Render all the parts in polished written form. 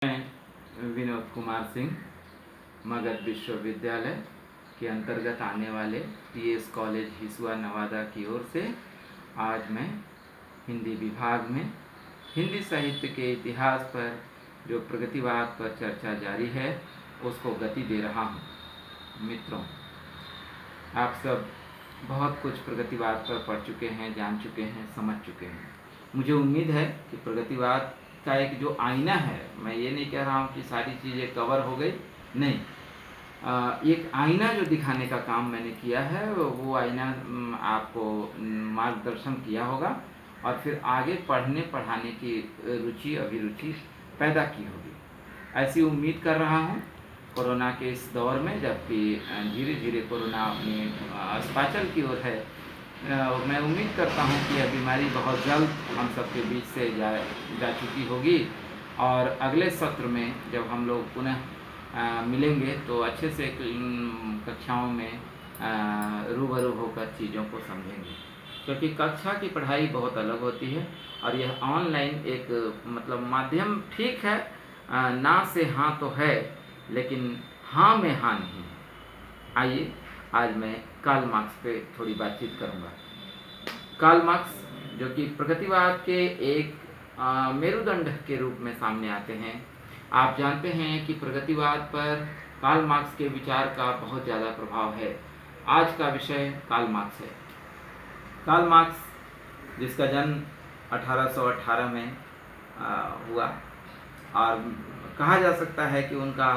मैं विनोद कुमार सिंह मगध विश्वविद्यालय के अंतर्गत आने वाले टीएस कॉलेज हिसुआ नवादा की ओर से आज मैं हिंदी विभाग में हिंदी साहित्य के इतिहास पर जो प्रगतिवाद पर चर्चा जारी है उसको गति दे रहा हूँ। मित्रों, आप सब बहुत कुछ प्रगतिवाद पर पढ़ चुके हैं, जान चुके हैं, समझ चुके हैं। मुझे उम्मीद है कि प्रगतिवाद का एक जो आईना है, मैं ये नहीं कह रहा हूँ कि सारी चीज़ें कवर हो गई, नहीं, एक आईना जो दिखाने का काम मैंने किया है वो आईना आपको मार्गदर्शन किया होगा और फिर आगे पढ़ने पढ़ाने की रुचि अभिरुचि पैदा की होगी, ऐसी उम्मीद कर रहा हूँ। कोरोना के इस दौर में जबकि धीरे धीरे कोरोना अपने अस्ताचल की ओर है, मैं उम्मीद करता हूं कि यह बीमारी बहुत जल्द हम सबके बीच से जा चुकी होगी और अगले सत्र में जब हम लोग पुनः मिलेंगे तो अच्छे से कक्षाओं में रूबरू होकर चीज़ों को समझेंगे, क्योंकि कक्षा की पढ़ाई बहुत अलग होती है और यह ऑनलाइन एक मतलब माध्यम ठीक है, ना से हाँ तो है, लेकिन हाँ में हाँ नहीं। आइए आज मैं कार्ल मार्क्स पे थोड़ी बातचीत करूंगा। कार्ल मार्क्स जो कि प्रगतिवाद के एक मेरुदंड के रूप में सामने आते हैं। आप जानते हैं कि प्रगतिवाद पर कार्ल मार्क्स के विचार का बहुत ज़्यादा प्रभाव है। आज का विषय कार्ल मार्क्स है। कार्ल मार्क्स जिसका जन्म 1818 में हुआ और कहा जा सकता है कि उनका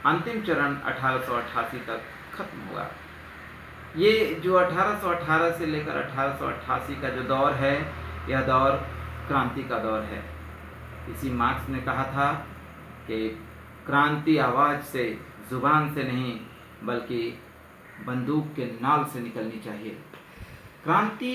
अंतिम चरण 1888 तक खत्म हुआ। ये जो 1818 से लेकर 1888 का जो दौर है, यह दौर क्रांति का दौर है। इसी मार्क्स ने कहा था कि क्रांति आवाज़ से, जुबान से नहीं बल्कि बंदूक के नाल से निकलनी चाहिए। क्रांति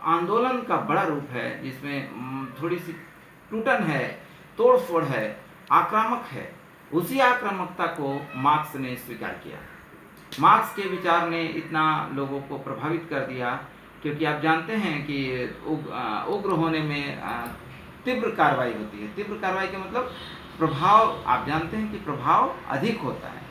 आंदोलन का बड़ा रूप है जिसमें थोड़ी सी टूटन है, तोड़ फोड़ है, आक्रामक है। उसी आक्रामकता को मार्क्स ने स्वीकार किया। मार्क्स के विचार ने इतना लोगों को प्रभावित कर दिया क्योंकि आप जानते हैं कि उग्र होने में तीव्र कार्रवाई होती है। तीव्र कार्रवाई का मतलब प्रभाव, आप जानते हैं कि प्रभाव अधिक होता है।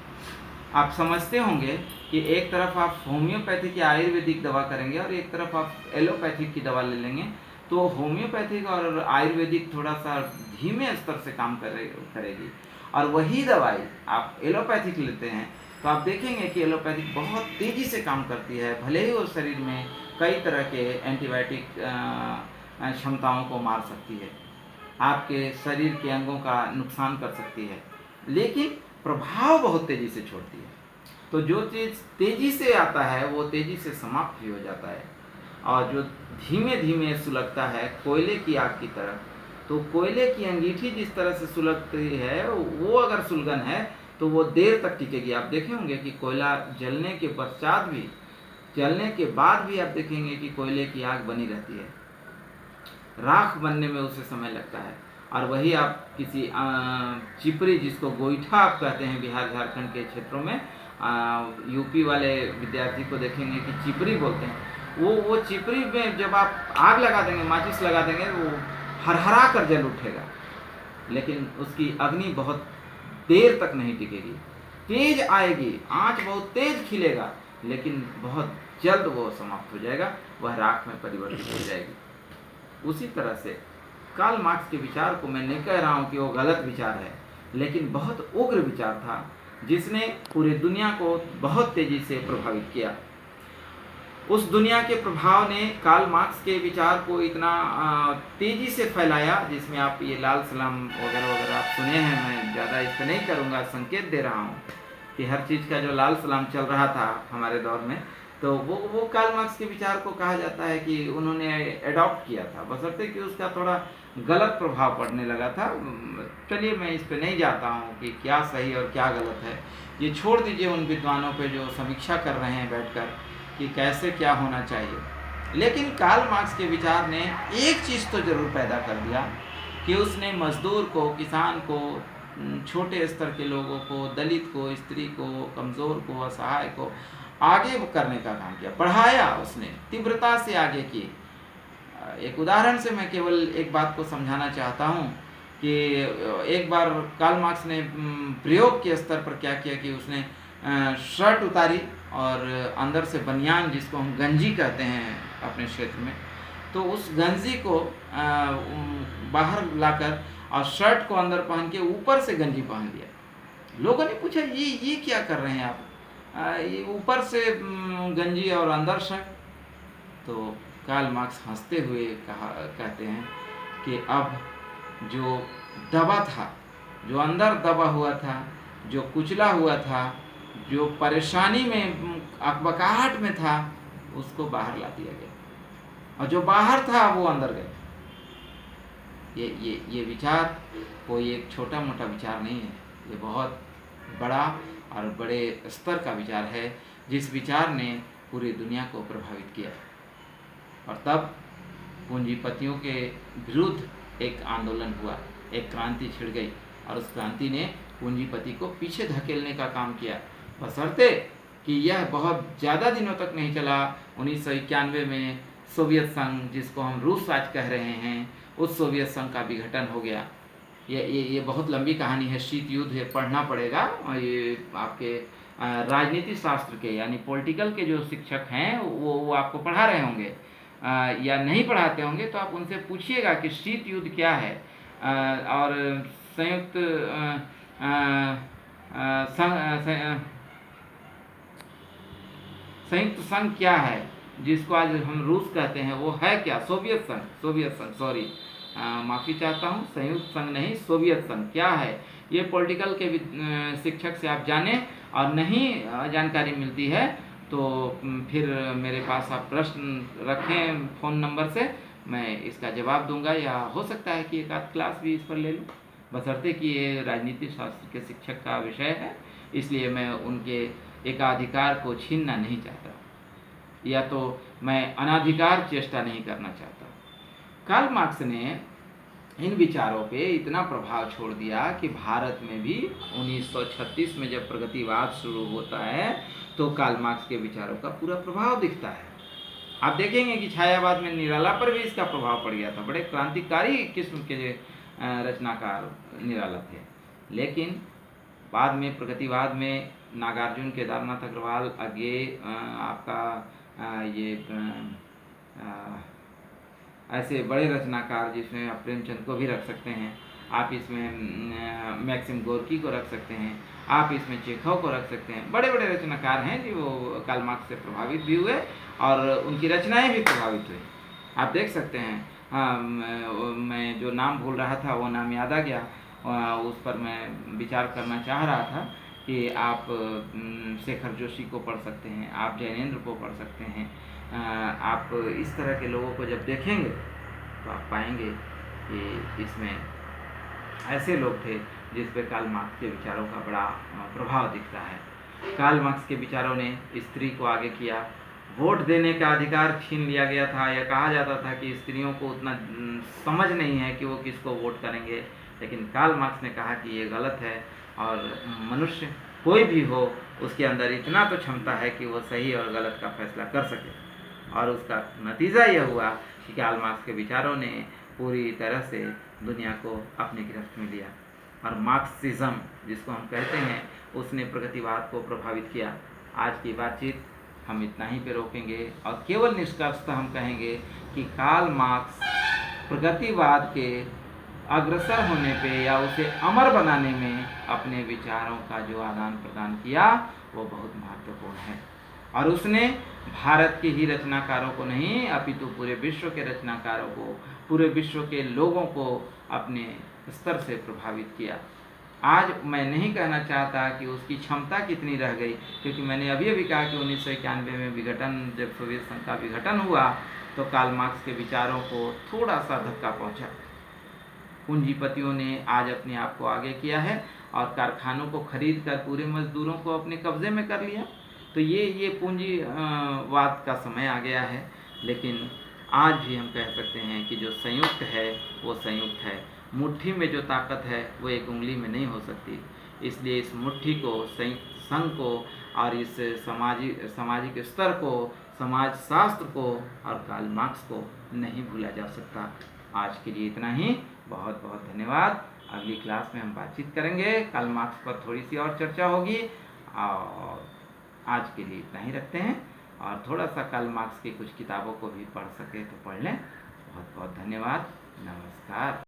आप समझते होंगे कि एक तरफ आप होम्योपैथिक या आयुर्वेदिक दवा करेंगे और एक तरफ आप एलोपैथिक की दवा ले लेंगे, तो होम्योपैथिक और आयुर्वेदिक थोड़ा सा धीमे स्तर से काम करेगी और वही दवाई आप एलोपैथिक लेते हैं तो आप देखेंगे कि एलोपैथिक बहुत तेज़ी से काम करती है, भले ही वो शरीर में कई तरह के एंटीबायोटिक क्षमताओं को मार सकती है, आपके शरीर के अंगों का नुकसान कर सकती है, लेकिन प्रभाव बहुत तेज़ी से छोड़ती है। तो जो चीज़ तेज़ी से आता है वो तेज़ी से समाप्त भी हो जाता है और जो धीमे धीमे सुलगता है कोयले की आग की तरह, तो कोयले की अंगीठी जिस तरह से सुलगती है वो अगर सुलगन है तो वो देर तक टिकेगी। आप देखे होंगे कि कोयला जलने के पश्चात भी, जलने के बाद भी आप देखेंगे कि कोयले की आग बनी रहती है, राख बनने में उसे समय लगता है। और वही आप किसी चिपरी, जिसको गोईठा आप कहते हैं बिहार झारखंड के क्षेत्रों में, यूपी वाले विद्यार्थी को देखेंगे कि चिपरी बोलते हैं। वो चिपरी में जब आप आग लगा देंगे, माचिस लगा देंगे, वो हरहरा कर जल उठेगा, लेकिन उसकी अग्नि बहुत देर तक नहीं टिकेगी। तेज आएगी, आंच बहुत तेज खिलेगा, लेकिन बहुत जल्द वो समाप्त हो जाएगा, वह राख में परिवर्तित हो जाएगी। उसी तरह से कार्ल मार्क्स के विचार को मैं नहीं कह रहा हूँ कि वो गलत विचार है, लेकिन बहुत उग्र विचार था जिसने पूरी दुनिया को बहुत तेजी से प्रभावित किया। उस दुनिया के प्रभाव ने कार्ल मार्क्स के विचार को इतना तेज़ी से फैलाया, जिसमें आप ये लाल सलाम वगैरह वगैरह आप सुने हैं। मैं ज़्यादा इस पर नहीं करूँगा, संकेत दे रहा हूँ कि हर चीज़ का जो लाल सलाम चल रहा था हमारे दौर में, तो वो कार्ल मार्क्स के विचार को कहा जाता है कि उन्होंने एडॉप्ट किया था, बशर्ते कि उसका थोड़ा गलत प्रभाव पड़ने लगा था। चलिए मैं इस पर नहीं जाता हूँ कि क्या सही और क्या गलत है, ये छोड़ दीजिए उन विद्वानों पर जो समीक्षा कर रहे हैं बैठकर कि कैसे क्या होना चाहिए। लेकिन कार्ल मार्क्स के विचार ने एक चीज़ तो ज़रूर पैदा कर दिया कि उसने मजदूर को, किसान को, छोटे स्तर के लोगों को, दलित को, स्त्री को, कमज़ोर को, असहाय को आगे करने का काम किया, पढ़ाया, उसने तीव्रता से आगे की। एक उदाहरण से मैं केवल एक बात को समझाना चाहता हूँ कि एक बार कार्ल मार्क्स ने प्रयोग के स्तर पर क्या किया कि उसने शर्ट उतारी और अंदर से बनियान, जिसको हम गंजी कहते हैं अपने क्षेत्र में, तो उस गंजी को बाहर लाकर और शर्ट को अंदर पहन के ऊपर से गंजी पहन लिया। लोगों ने पूछा ये क्या कर रहे हैं आप, ये ऊपर से गंजी और अंदर शर्ट। तो कार्ल मार्क्स हंसते हुए कहते हैं कि अब जो दबा था, जो अंदर दबा हुआ था, जो कुचला हुआ था, जो परेशानी में अकबकाहट में था, उसको बाहर ला दिया गया, और जो बाहर था वो अंदर गया। ये विचार कोई एक छोटा मोटा विचार नहीं है, ये बहुत बड़ा और बड़े स्तर का विचार है, जिस विचार ने पूरी दुनिया को प्रभावित किया। और तब पूंजीपतियों के विरुद्ध एक आंदोलन हुआ, एक क्रांति छिड़ गई, और उस क्रांति ने पूंजीपति को पीछे धकेलने का काम किया, बशर्ते कि यह बहुत ज़्यादा दिनों तक नहीं चला। 1991 में सोवियत संघ, जिसको हम रूस आज कह रहे हैं, उस सोवियत संघ का विघटन हो गया। ये बहुत लंबी कहानी है, शीत युद्ध है, पढ़ना पड़ेगा। और ये आपके राजनीति शास्त्र के यानी पॉलिटिकल के जो शिक्षक हैं वो आपको पढ़ा रहे होंगे, या नहीं पढ़ाते होंगे तो आप उनसे पूछिएगा कि शीत युद्ध क्या है, और संयुक्त संघ क्या है, जिसको आज हम रूस कहते हैं, वो है क्या? सोवियत संघ, सॉरी, माफ़ी चाहता हूँ, संयुक्त संघ नहीं, सोवियत संघ क्या है, ये पॉलिटिकल के शिक्षक से आप जानें। और नहीं जानकारी मिलती है तो फिर मेरे पास आप प्रश्न रखें फ़ोन नंबर से, मैं इसका जवाब दूंगा, या हो सकता है कि एक आध क्लास भी इस पर ले लूँ, बशर्ते कि ये राजनीति शास्त्र के शिक्षक का विषय है, इसलिए मैं उनके एकाधिकार को छीनना नहीं चाहता, या तो मैं अनाधिकार चेष्टा नहीं करना चाहता। कार्ल मार्क्स ने इन विचारों पे इतना प्रभाव छोड़ दिया कि भारत में भी 1936 में जब प्रगतिवाद शुरू होता है तो कार्ल मार्क्स के विचारों का पूरा प्रभाव दिखता है। आप देखेंगे कि छायावाद में निराला पर भी इसका प्रभाव पड़ गया था, बड़े क्रांतिकारी किस्म के रचनाकार निराला थे। लेकिन बाद में प्रगतिवाद में नागार्जुन, केदारनाथ अग्रवाल, आगे आपका ये ऐसे बड़े रचनाकार, जिसमें आप प्रेमचंद को भी रख सकते हैं, आप इसमें मैक्सिम गोर्की को रख सकते हैं, आप इसमें चेखव को रख सकते हैं। बड़े बड़े रचनाकार हैं जो वो कार्ल मार्क्स से प्रभावित भी हुए और उनकी रचनाएं भी प्रभावित हुई। आप देख सकते हैं। हाँ, मैं जो नाम भूल रहा था वो नाम याद आ गया, उस पर मैं विचार करना चाह रहा था कि आप शेखर जोशी को पढ़ सकते हैं, आप जैनेन्द्र को पढ़ सकते हैं। आप इस तरह के लोगों को जब देखेंगे तो आप पाएंगे कि इसमें ऐसे लोग थे जिस पे कार्ल मार्क्स के विचारों का बड़ा प्रभाव दिखता है। कार्ल मार्क्स के विचारों ने स्त्री को आगे किया, वोट देने का अधिकार छीन लिया गया था, या कहा जाता था कि स्त्रियों को उतना समझ नहीं है कि वो किसको वोट करेंगे, लेकिन कार्ल मार्क्स ने कहा कि ये गलत है, और मनुष्य कोई भी हो उसके अंदर इतना तो क्षमता है कि वो सही और गलत का फैसला कर सके। और उसका नतीजा यह हुआ कि कार्ल मार्क्स के विचारों ने पूरी तरह से दुनिया को अपनी गिरफ्त में लिया, और मार्क्सिज्म जिसको हम कहते हैं उसने प्रगतिवाद को प्रभावित किया। आज की बातचीत हम इतना ही पे रोकेंगे और केवल निष्कर्षतः हम कहेंगे कि कार्ल मार्क्स प्रगतिवाद के अग्रसर होने पे या उसे अमर बनाने में अपने विचारों का जो आदान प्रदान किया वो बहुत महत्वपूर्ण है, और उसने भारत के ही रचनाकारों को नहीं अपितु पूरे विश्व के रचनाकारों को, पूरे विश्व के लोगों को अपने स्तर से प्रभावित किया। आज मैं नहीं कहना चाहता कि उसकी क्षमता कितनी रह गई, क्योंकि मैंने अभी कहा कि 1991 में विघटन, जब सोवियत संघ का विघटन हुआ तो कार्ल मार्क्स के विचारों को थोड़ा सा धक्का पहुंचा। पूंजीपतियों ने आज अपने आप को आगे किया है और कारखानों को खरीद कर पूरे मजदूरों को अपने कब्जे में कर लिया। तो ये पूंजीवाद का समय आ गया है। लेकिन आज भी हम कह सकते हैं कि जो संयुक्त है वो संयुक्त है। मुट्ठी में जो ताकत है वो एक उंगली में नहीं हो सकती। इसलिए इस मुट्ठी को, संघ को और इस सामाजिक स्तर को, समाज शास्त्र को और कार्ल मार्क्स को नहीं भूला जा सकता। आज के लिए इतना ही। बहुत बहुत धन्यवाद। अगली क्लास में हम बातचीत करेंगे, कल मार्क्स पर थोड़ी सी और चर्चा होगी, और आज के लिए इतना ही रखते हैं। और थोड़ा सा कल मार्क्स की कुछ किताबों को भी पढ़ सके तो पढ़ लें। बहुत बहुत धन्यवाद। नमस्कार।